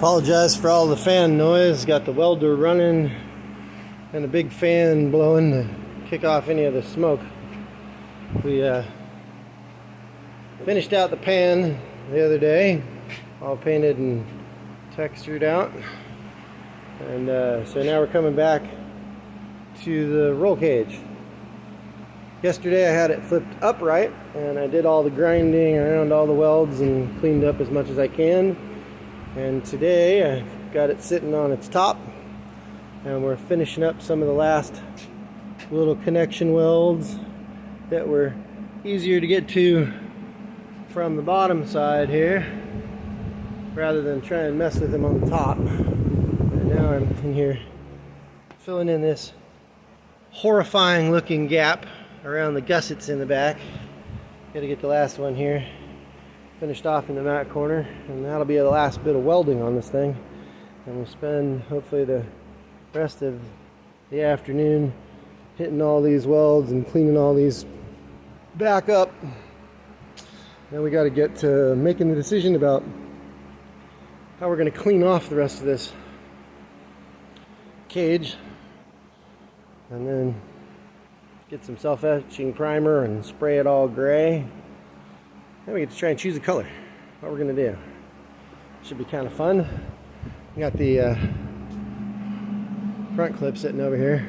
Apologize for all the fan noise. Got the welder running and a big fan blowing to kick off any of the smoke. We finished out the pan the other day, all painted and textured out, and so now we're coming back to the roll cage. Yesterday I had it flipped upright and I did all the grinding around all the welds and cleaned up as much as I can. And today I got it sitting on its top and we're finishing up some of the last little connection welds that were easier to get to from the bottom side here rather than try and mess with them on the top. And now I'm in here filling in this horrifying looking gap around the gussets in the back. Gotta get the last one here finished off in the mat corner, and that'll be the last bit of welding on this thing. And we'll spend hopefully the rest of the afternoon hitting all these welds and cleaning all these back up. Then we got to get to making the decision about how we're going to clean off the rest of this cage, and then get some self-etching primer and spray it all gray. Then we get to try and choose a color, what we're going to do. Should be kind of fun. We got the front clip sitting over here.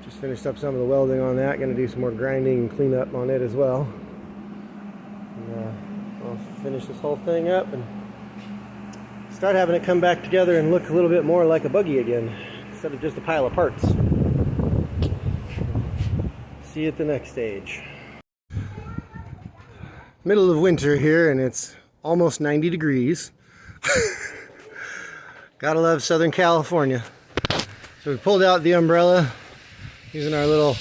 Just finished up some of the welding on that. Going to do some more grinding and clean up on it as well. And I'll finish this whole thing up and start having it come back together and look a little bit more like a buggy again, instead of just a pile of parts. See you at the next stage. Middle of winter here and it's almost 90 degrees. Gotta love Southern California. So we pulled out the umbrella using our little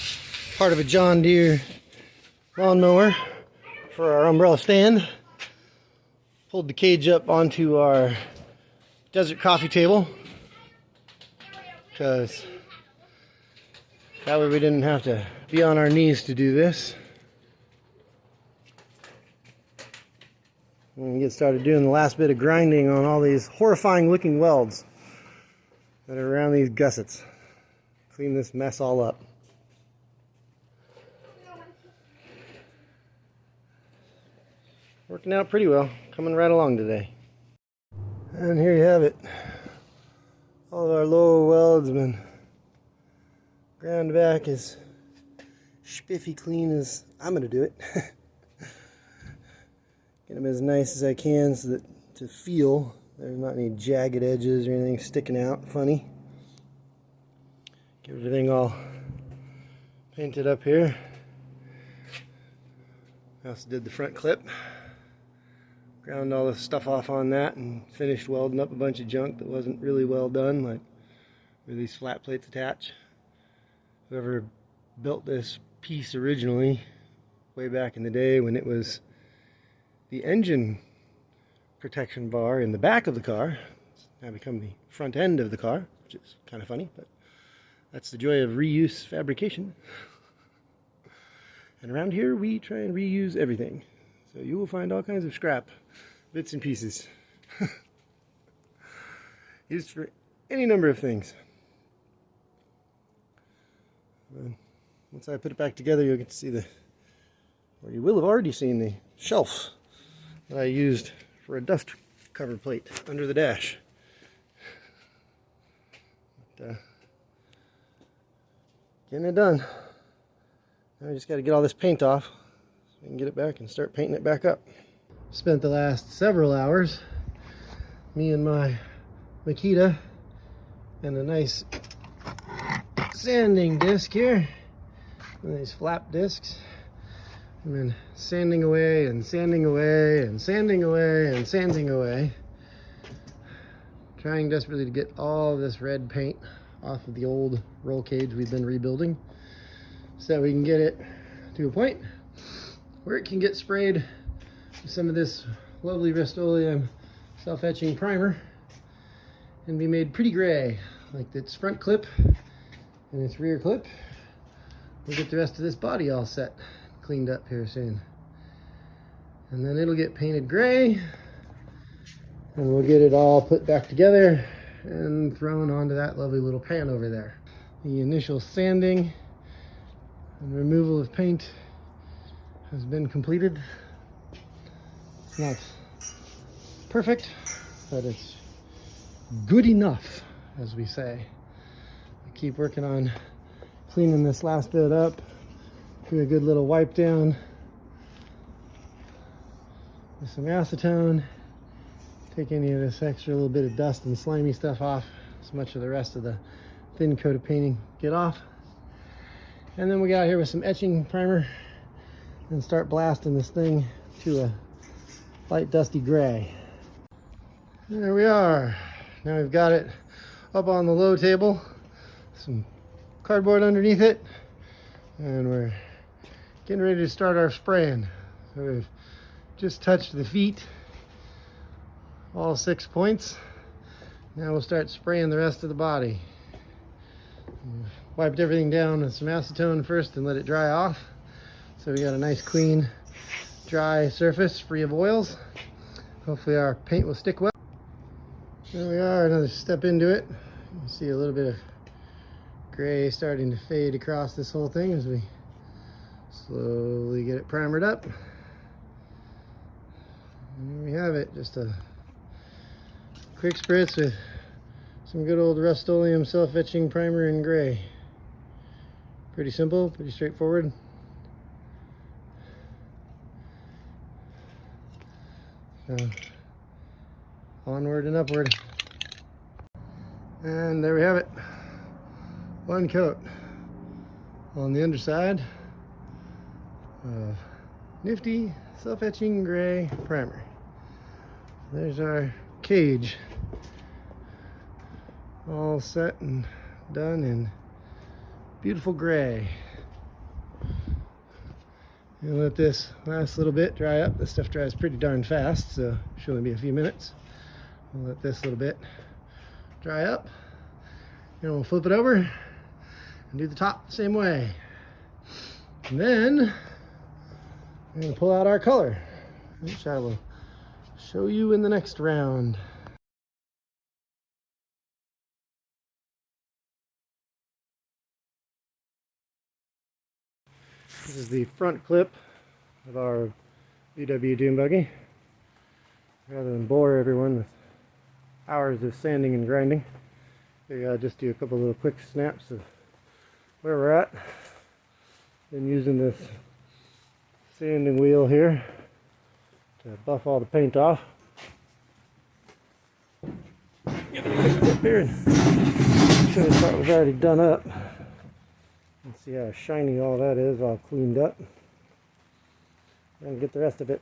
part of a John Deere lawnmower for our umbrella stand. Pulled the cage up onto our desert coffee table because that way we didn't have to be on our knees to do this. And get started doing the last bit of grinding on all these horrifying looking welds that are around these gussets. Clean this mess all up. Working out pretty well, coming right along today. And here you have it. All of our lower welds have been ground back as spiffy clean as I'm going to do it. Get them as nice as I can so that to feel there's not any jagged edges or anything sticking out funny. Get everything all painted up here. I also did the front clip. Ground all the stuff off on that and finished welding up a bunch of junk that wasn't really well done, like where these flat plates attach. Whoever built this piece originally, way back in the day when it was the engine protection bar in the back of the car, it's now become the front end of the car, which is kind of funny, but that's the joy of reuse fabrication. And around here we try and reuse everything, so you will find all kinds of scrap, bits and pieces, used for any number of things. And once I put it back together, you'll get to see or you will have already seen the shelf that I used for a dust cover plate under the dash. But, getting it done. Now I just got to get all this paint off so we can get it back and start painting it back up. Spent the last several hours, me and my Makita, and a nice sanding disc here, and these flap discs. And then sanding away and sanding away and sanding away and sanding away. Trying desperately to get all this red paint off of the old roll cage we've been rebuilding so that we can get it to a point where it can get sprayed with some of this lovely Rust-Oleum self-etching primer and be made pretty gray, like its front clip and its rear clip. We'll get the rest of this body all set, cleaned up here soon. And then it'll get painted gray, and we'll get it all put back together and thrown onto that lovely little pan over there. The initial sanding and removal of paint has been completed. It's not perfect, but it's good enough, as we say. I keep working on cleaning this last bit up, do a good little wipe down with some acetone, take any of this extra little bit of dust and slimy stuff off, so much of the rest of the thin coat of painting get off. And then we got here with some etching primer and start blasting this thing to a light dusty gray. There we are. Now we've got it up on the low table, some cardboard underneath it, and we're getting ready to start our spraying. So we've just touched the feet, all 6 points. Now we'll start spraying the rest of the body. We've wiped everything down with some acetone first and let it dry off. So we got a nice clean dry surface free of oils. Hopefully our paint will stick well. There we are, another step into it. You can see a little bit of gray starting to fade across this whole thing as we slowly get it primered up. And there we have it, just a quick spritz with some good old Rust-Oleum self-etching primer in gray. Pretty simple, pretty straightforward. So, onward and upward. And there we have it. One coat on the underside of nifty self-etching gray primer. There's our cage, all set and done in beautiful gray. And let this last little bit dry up. This stuff dries pretty darn fast, so it should only be a few minutes. We'll let this little bit dry up, and we'll flip it over and do the top the same way. And then I'm going to pull out our color, which I will show you in the next round. This is the front clip of our VW Dune buggy. Rather than bore everyone with hours of sanding and grinding, figured I'll just do a couple little quick snaps of where we're at. Been using this sanding wheel here to buff all the paint off. Get it up here and show you the part was already done up. And see how shiny all that is, all cleaned up. And get the rest of it.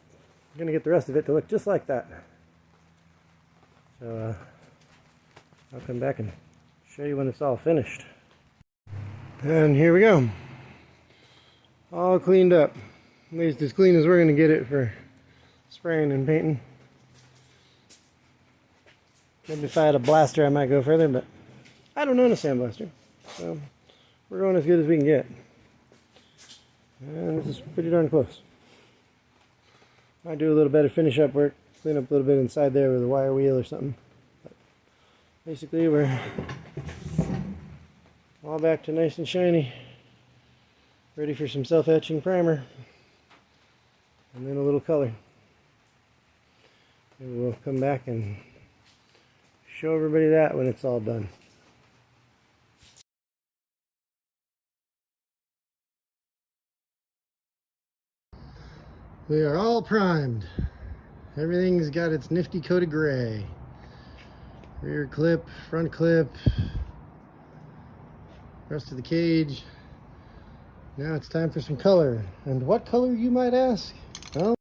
I'm gonna get the rest of it to look just like that. So I'll come back and show you when it's all finished. And here we go. All cleaned up. At least as clean as we're gonna get it for spraying and painting. Maybe if I had a blaster I might go further, but I don't own a sandblaster. So we're going as good as we can get. And this is pretty darn close. Might do a little bit of finish up work, clean up a little bit inside there with a wire wheel or something. But basically we're all back to nice and shiny. Ready for some self-etching primer. And then a little color. And we'll come back and show everybody that when it's all done. We are all primed. Everything's got its nifty coat of gray. Rear clip, front clip, rest of the cage. Now it's time for some color. And what color, you might ask? Well,